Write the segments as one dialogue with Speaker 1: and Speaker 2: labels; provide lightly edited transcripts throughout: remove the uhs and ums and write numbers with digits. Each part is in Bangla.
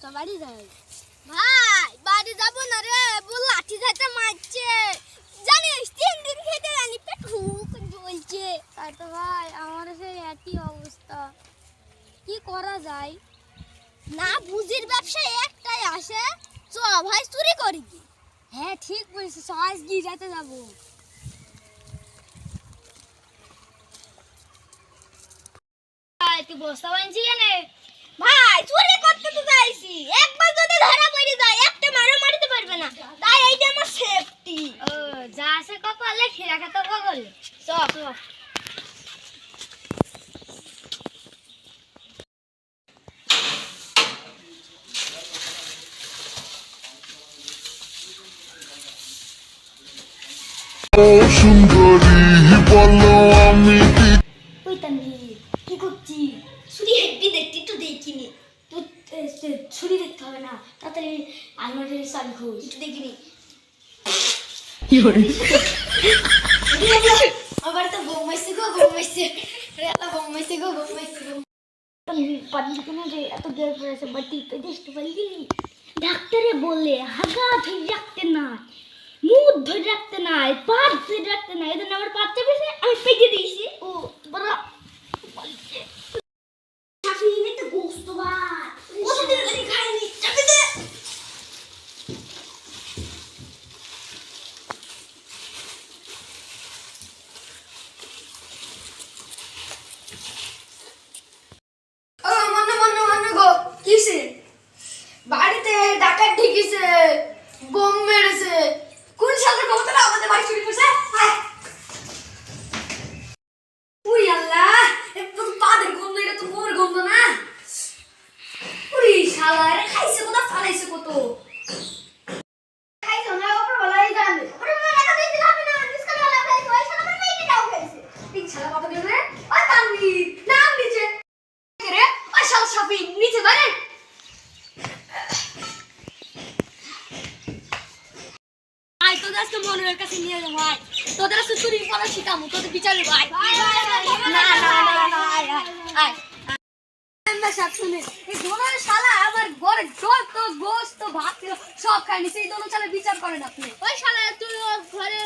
Speaker 1: চ বাড়ি যাই। ভাই বাড়ি যাবো না রে, বল লাঠি ঝাঁটা মারছে, জানিস 3 দিন খেতে জানি পেট হুক জ্বলছে। তাই তো ভাই, আমার সেই একই অবস্থা, কি করা যায়? না বুঝির ব্যবসা একটাই আসে, চ ভাই চুরি করি। হ্যাঁ ঠিক বলেছিস, আজ গিরাতে যাবো। তুই বস্তা বানছি কেন? ভাই চুরি করতে তো যাইছি, একবার যদি ধরা পড়ে যায় একটা মারও মারতে পারবে না, তাই এইটা আমার সেফটি। ও যা আছে কপালে খিরা খাতা বগল। চল চল।
Speaker 2: সুন্দরী বলো আমি
Speaker 1: ওই তানভীর কি করছি? ছুরি হেডি দেখতে তো দেখিনি তো, ছুরি দেখতে হবে না, তাড়াতাড়ি আলমারির চাবি খোঁজ, একটু দেখিনি। আবার তো বোমাইছে গো বোমাইছে, এটা বোমাইছে গো বোমাইছে গো। তানভীর পানি কেন রে এত গ্যাস পড়েছে, বাটি তো দেখতে পারলি? ডাক্তারে বলে হাগা ধরে রাখতে না, মুখ ধরে রাখতে নাই, পা ধরে রাখতে নাই, এজন্য আমার পাতে বেশি আমি পেটে দিয়েছি। ও বড় বলছে সাফি নে তো গোস্ত ভাত ওদিন ধরে খাইনি, চাপে দে। ও মনে মনে মনে গো কিসে বাড়িতে ডাকাত ঢুকেছে, বোম মেরেছে, কোন সালের খবরটা আমাদের বাড়ি চুরি করছে? হায় উই আল্লাহ, একটু পাদের গন্ধ, এটা তো মোর গন্ধ না। উই শালা রে, খাইছে কত ফালাইছে কত, খাইছো না ওপর বলাই জানে ওপর বলা এত দিন দিলাম না, ডিসকাল वाला খাইছো ওই শালা আমার পেটে দাও খাইছে। ঠিক শালা কত দিন রে, ওই তানভি নাম নিচে রে, ওই শালা সাফি নিচে বারে। আই তোদের আজকে মনের কাছে নিয়ে যাবো, ভাই তোদের আজকে চুরি করা শিখামু, তোদের বিচার দেবো। আয় না না না না আয় আয় আমরা সব শুনে এই দোনোর শালা আমার ঘরে যত গোস্ত ভাত ছিল সব খাই নিছে, এই দোনো শালা বিচার করেন আপনি। ওই শালা তুই ওর ঘরে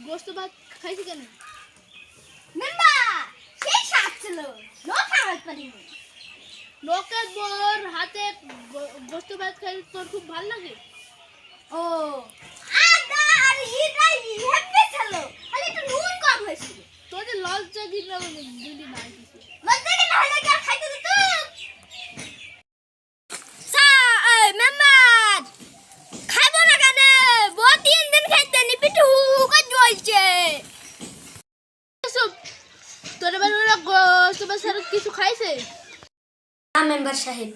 Speaker 1: গোস্ত ভাত খাইছিস কেন? মেম্বার সেই শাক ছিল, লোক খাওয়াতে পারিনি। লোকের বর হাতে গোস্ত ভাত খাই তোর খুব ভালো লাগে? ও আদা আর হিরাই হেপে ছিল, খালি একটু নুন কম হয়েছিল। তোদের লজ্জা দিল দিলি না কিছু, লজ্জা কি না হলে কি আর খাইতে দিত? সা এই মেম্বার খাবো না কেন? বহুত 3 দিন খাইতে নি, পিটু হুকা জ্বলছে। তোর বাড়ির গোস্ত ভাত কিছু খাইছে না মেম্বার সাহেব?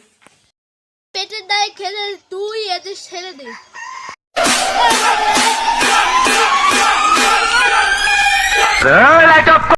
Speaker 1: পেটের দায়ে খেলে তুই এদের ছেড়ে দে।
Speaker 2: light up